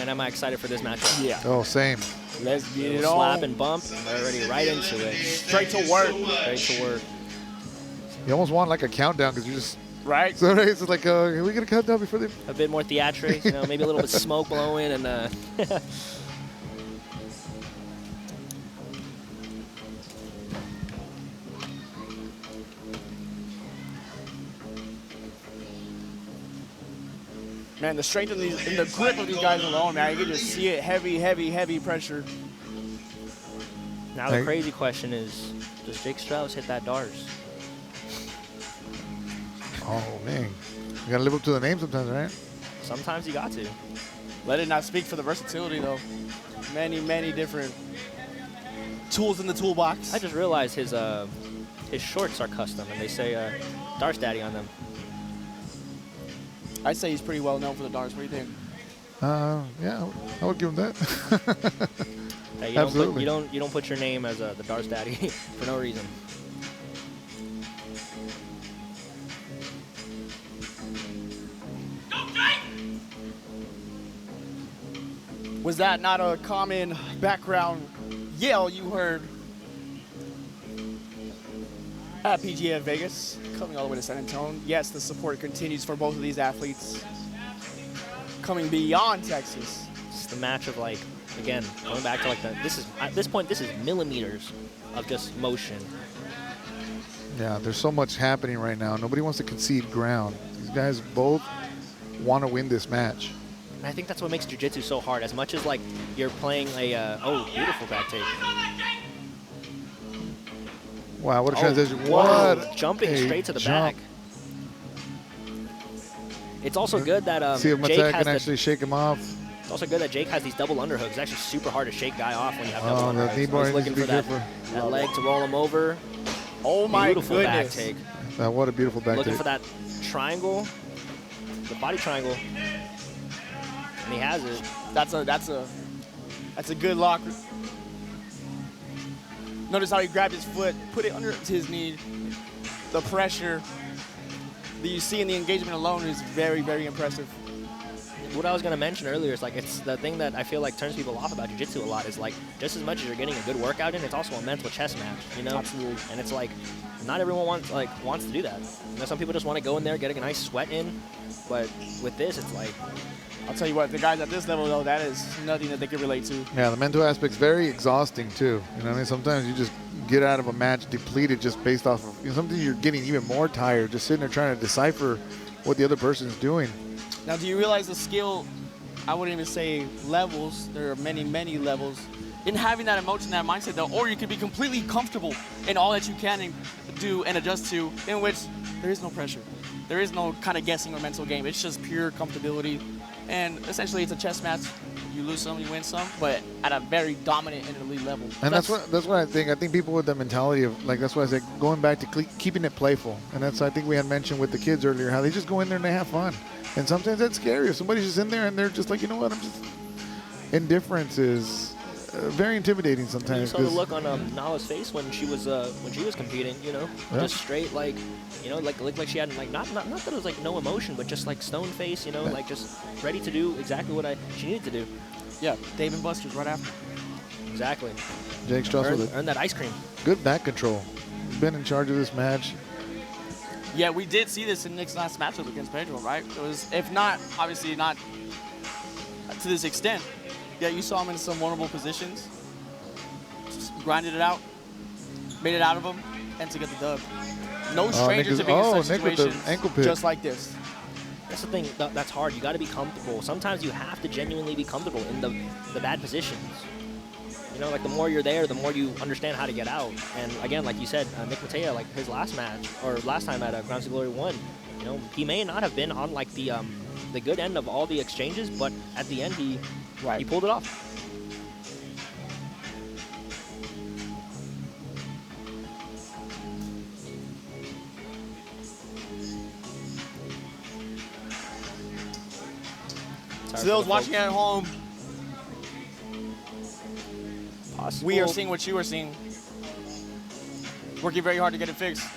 And am I excited for this matchup? Yeah. Oh, same. Let's get it on. Slap and bump. Already right into it. Straight to work. Straight to work. You almost want like a countdown because you just. Right. So it's just like, are we going to count down before they. A bit more theatrics, you know, maybe a little bit of smoke blowing and. Man, the strength in the grip of these guys alone, man, you can just see it. Heavy, heavy, heavy pressure. Now the crazy question is, does Jake Straus hit that Dars? Oh, man. You got to live up to the name sometimes, right? Sometimes you got to. Let it not speak for the versatility, though. Many, many different tools in the toolbox. I just realized his shorts are custom, and they say Dars Daddy on them. I'd say he's pretty well known for the Dars. What do you think? Yeah, I would give him that. Hey, Absolutely. You don't put your name as the Dars Daddy for no reason. Was that not a common background yell you heard at PGA of Vegas? Coming all the way to San Antonio. Yes, the support continues for both of these athletes. Coming beyond Texas. It's the match of, like, again, going back to like at this point this is millimeters of just motion. Yeah, there's so much happening right now. Nobody wants to concede ground. These guys both want to win this match. And I think that's what makes jiu-jitsu so hard. As much as like you're playing a oh, beautiful back take. Wow, what a transition. Wow. What Jumping straight to the jump. back. It's also good that see if Jake Mataya has can actually shake him off. It's also good that Jake has these double underhooks. It's actually super hard to shake guy off when you have double Oh, the underhooks. knee bar He's needs looking to be for good that leg to roll him over. Oh my Beautiful back goodness. take. What a beautiful back Looking take. for that triangle, the body triangle, and he has it. That's a good lock. Notice how he grabbed his foot, put it under his knee. The pressure that you see in the engagement alone is very, very impressive. What I was going to mention earlier is like it's the thing that I feel like turns people off about jiu-jitsu a lot is like just as much as you're getting a good workout in, it's also a mental chess match, you know? Absolutely. And it's like not everyone wants to do that. You know, some people just want to go in there, get a nice sweat in, but with this, it's like. I'll tell you what, the guys at this level though, that is nothing that they can relate to. Yeah, the mental aspect's very exhausting too. You know what I mean? Sometimes you just get out of a match depleted just based off of, you know, sometimes you're getting even more tired just sitting there trying to decipher what the other person's doing. Now, do you realize the skill, I wouldn't even say levels, there are many, many levels, in having that emotion, that mindset though, or you could be completely comfortable in all that you can do and adjust to, in which there is no pressure. There is no kind of guessing or mental game. It's just pure comfortability. And essentially it's a chess match. You lose some, you win some, but at a very dominant and elite level. And that's what I think. I think people with the mentality of, like, that's why I say going back to keeping it playful. And that's, I think we had mentioned with the kids earlier, how they just go in there and they have fun. And sometimes that's scary. If somebody's just in there and they're just like, you know what, indifference is very intimidating sometimes. You saw the look on Nala's face when she was competing, you know, just straight like, you know, like looked like she had like not that it was like no emotion, but just like stone face, you know, like just ready to do exactly what she needed to do. Yeah, Dave and Buster's right after. Exactly. Jake Straus with earn that ice cream. Good back control. He's been in charge of this match. Yeah, we did see this in Nick's last matchup against Pedro, right? It was, if not, obviously not to this extent. Yeah, you saw him in some vulnerable positions. Just grinded it out, made it out of him, and to get the dub. No stranger to being in such Nick situations with the ankle pick. just like this. That's the thing. That's hard. You got to be comfortable. Sometimes you have to genuinely be comfortable in the bad positions. You know, like the more you're there, the more you understand how to get out. And again, like you said, Nick Mataya, like his last match or last time at Grounds of Glory 1, you know, he may not have been on like the good end of all the exchanges, but at the end he pulled it off. So those watching at home, we are seeing what you are seeing. Working very hard to get it fixed.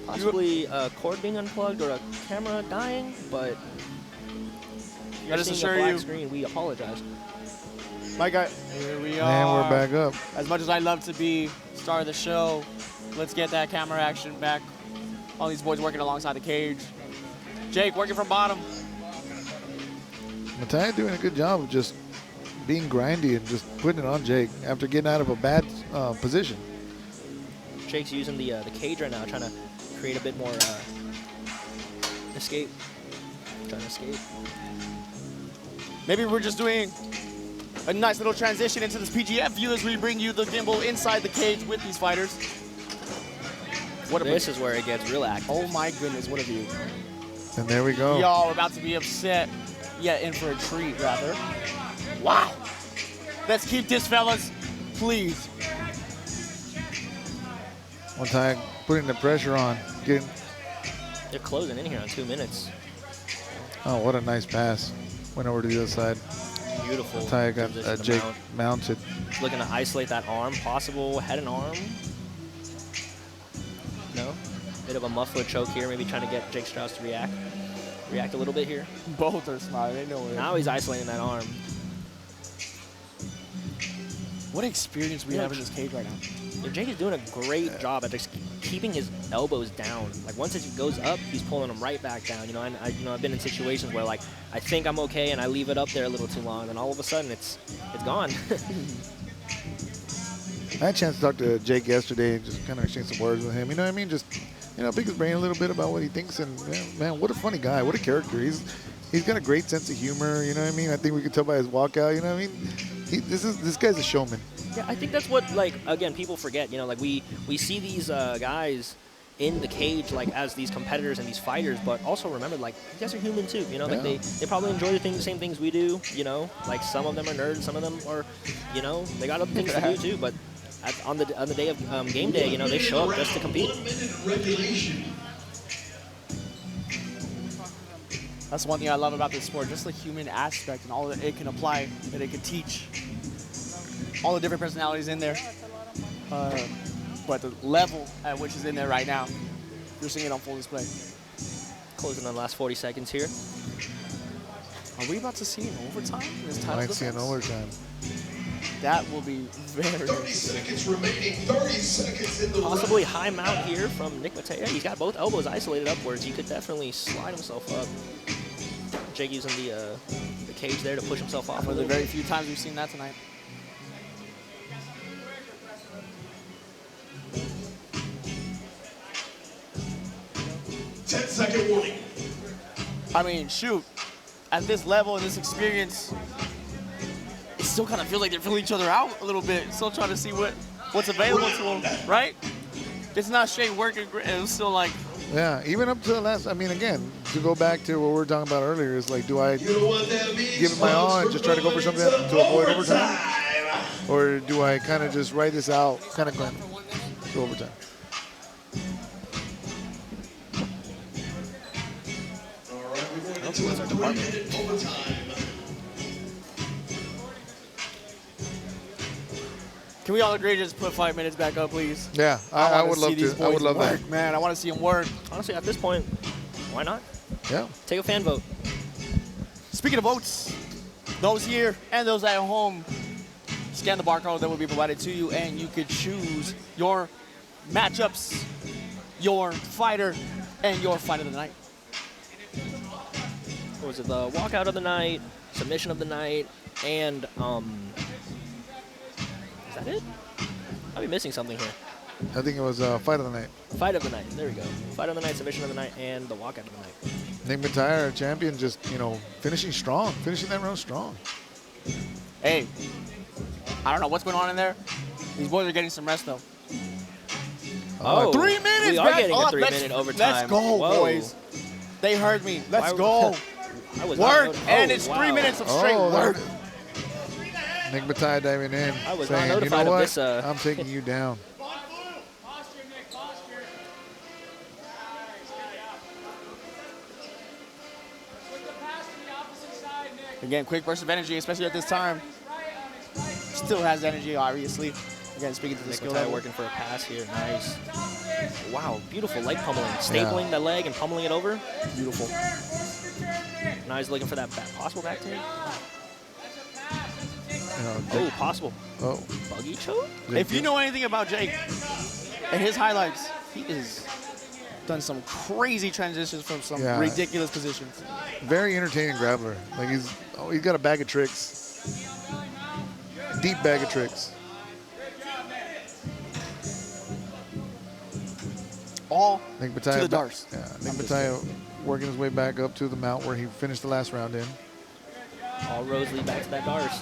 Possibly a cord being unplugged or a camera dying, but I just assure you, screen, we apologize. My guy, here we are. And we're back up. As much as I love to be star of the show, let's get that camera action back. All these boys working alongside the cage. Jake working from bottom. Mataya doing a good job of just being grindy and just putting it on Jake after getting out of a bad position. Jake's using the cage right now, trying to create a bit more escape. Trying to escape. Maybe we're just doing a nice little transition into this PGF view as we bring you the gimbal inside the cage with these fighters. What a This is where it gets real active. Oh my goodness, what a view. And there we go. Y'all about to be upset. Yeah, in for a treat, rather. Wow. Let's keep this, fellas. Please. Mataya putting the pressure on. Getting, They're closing in here on 2 minutes. oh, what a nice pass. Went over to the other side. Beautiful. Mataya got position to Jake mount. mounted. He's looking to isolate that arm. Possible head and arm. No. Bit of a muffler choke here. Maybe trying to get Jake Straus to react. React a little bit here. Both are smiling. They know it. Now he's isolating that arm. What experience we have in this cage right now. Yeah, Jake is doing a great job at just keeping his elbows down. Like once it goes up, he's pulling them right back down. You know, and I've been in situations where like I think I'm okay and I leave it up there a little too long, and all of a sudden it's gone. I had a chance to talk to Jake yesterday and just kind of exchange some words with him. You know what I mean? Just, you know, pick his brain a little bit about what he thinks. And man, what a funny guy. What a character. He's got a great sense of humor. You know what I mean? I think we could tell by his walkout. You know what I mean? This guy's a showman. Yeah, I think that's what, like, again, people forget. You know, like we see these guys in the cage like as these competitors and these fighters, but also remember, like, you guys are human too. You know, like they probably enjoy the same things we do. You know, like some of them are nerds, some of them are, you know, they got other things to do too. But on the day of game day, you know, they show up just to compete. That's one thing I love about this sport, just the human aspect and all that it can apply, that it can teach. All the different personalities in there. But the level at which is in there right now, you're seeing it on full display. Closing on the last 40 seconds here. Are we about to see an overtime? Might see an overtime. That will be very 30 seconds remaining. 30 seconds in the Possibly round. high mount here from Nick Mataya. He's got both elbows isolated upwards. He could definitely slide himself up. Jake using the cage there to push himself off. one of the very few times we've seen that tonight. Ten-second warning. I mean, shoot, at this level and this experience, it still kind of feels like they're feeling each other out a little bit. Still trying to see what's available to them, right? It's not straight work and grit. It was still like, Yeah, even up to the last. I mean, again, to go back to what we were talking about earlier, is like, do I You know what that means? give it my all and just try to go for something to avoid overtime? Or do I kind of just write this out, kind of going to overtime? All right, we're going into a 3-minute overtime. can we all agree to just put 5 minutes back up, please? Yeah, I wanna would love see these to. I would boys love that. work, man. I want to see them work. Honestly, at this point, why not? Yeah. Take a fan vote. Speaking of votes, those here and those at home, scan the barcode that will be provided to you, and you could choose your matchups, your fighter, and your fight of the night. What was it? The walkout of the night, submission of the night, and is that it? I'll be missing something here. I think it was fight of the night. Fight of the night. There we go. Fight of the night, submission of the night, and the walkout of the night. Nick Mataya, our champion, just, you know, finishing strong, finishing that round strong. Hey, I don't know what's going on in there. These boys are getting some rest, though. Oh, 3 minutes We are back getting up. a 3-minute overtime. Let's go, Whoa. boys. They heard me. Let's Why- go. I was not Work, noticing. and Oh, it's wow. 3 minutes of straight work. Nick Mataya diving in, I was not saying, you know notified of what? this, I'm taking you down. Again, quick burst of energy, especially at this time. Still has energy, obviously. Again, speaking to the Nick skill Mataya level. working for a pass here. Nice. Wow, beautiful leg pummeling. Stapling the leg and pummeling it over. Beautiful. Now he's looking for that possible back take. Oh, possible Oh, buggy choke? If you know anything about Jake and his highlights, he is done some crazy transitions from some Yeah. ridiculous positions. very entertaining grappler. Like he's got a bag of tricks, deep bag of tricks. All Nick to Mataya, the Dars. yeah, Nick Mataya working his way back up to the mount where he finished the last round in. All roads lead back to that Dars.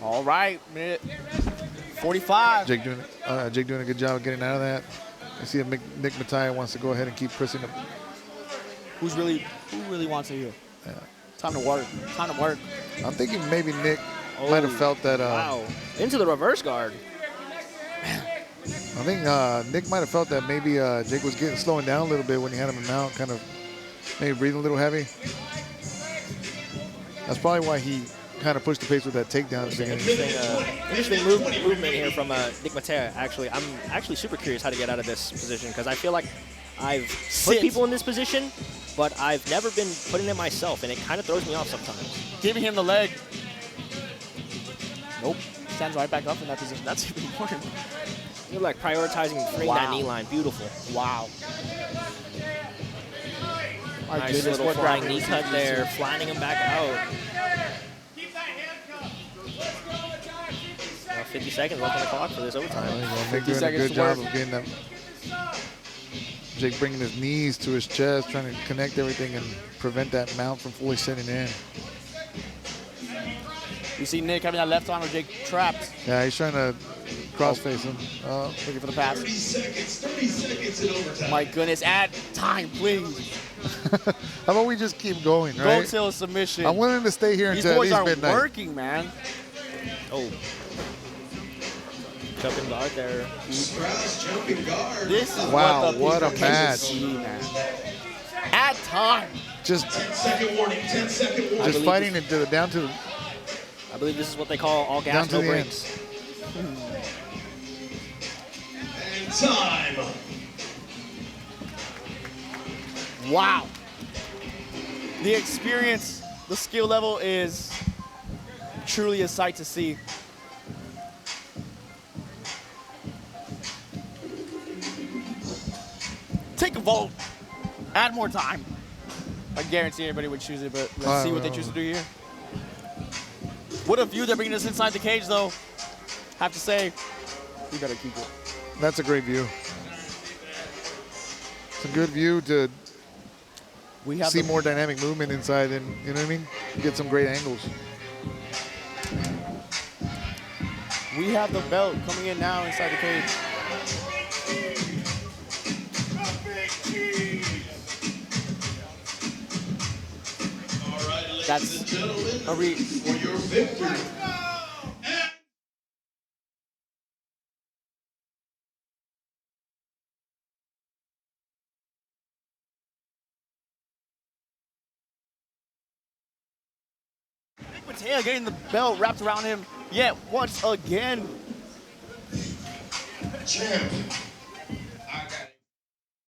All right, minute 45. Jake doing a good job of getting out of that. I see if Nick Mataya wants to go ahead and keep pressing him. Who really wants it here? Yeah. Time to work. Time to work. I'm thinking maybe Nick might have felt that. Wow. Into the reverse guard. I think Nick might have felt that maybe Jake was slowing down a little bit when he had him in mount, kind of maybe breathing a little heavy. That's probably why he kind of pushed the pace with that takedown at the beginning. Interesting movement here from Nick Mataya. Actually, I'm actually super curious how to get out of this position because I feel like I've put people in this position, but I've never been putting it myself, and it kind of throws me off sometimes. Giving him the leg. Nope. Stands right back up in that position. That's even important. You're like prioritizing freeing that knee line. Beautiful. Wow. Nice little flying knee cut there, flattening him back out. 50 seconds left on the clock for this overtime. Nick doing a good job of getting that. Jake bringing his knees to his chest, trying to connect everything and prevent that mount from fully setting in. You see Nick having that left arm of Jake trapped. Yeah, he's trying to cross-face him. Looking for the pass. 30 seconds in overtime. My goodness, add time, please. How about we just keep going, right? Go till submission. I'm willing to stay here These until at boys least are midnight. working, man. Oh. Jumping guard there. Straus jumping guard. This is Wow, what the what a people came to match. see, man. Add time. Just 10-second warning. 10-second warning. just fighting it down to I believe this is what they call all down gas, to no the end. brakes. And time. Wow. The experience, the skill level is truly a sight to see. Take a vote. Add more time. I guarantee everybody would choose it, but let's see what they choose to do here. What a view they're bringing us inside the cage, though. Have to say, we better keep it. That's a great view. It's a good view to We have see the- more dynamic movement inside and, you know what I mean? Get some great angles. We have the belt coming in now inside the cage. All right, ladies That's and gentlemen, a re- for your victory. Mataya getting the belt wrapped around him yet once again. Champ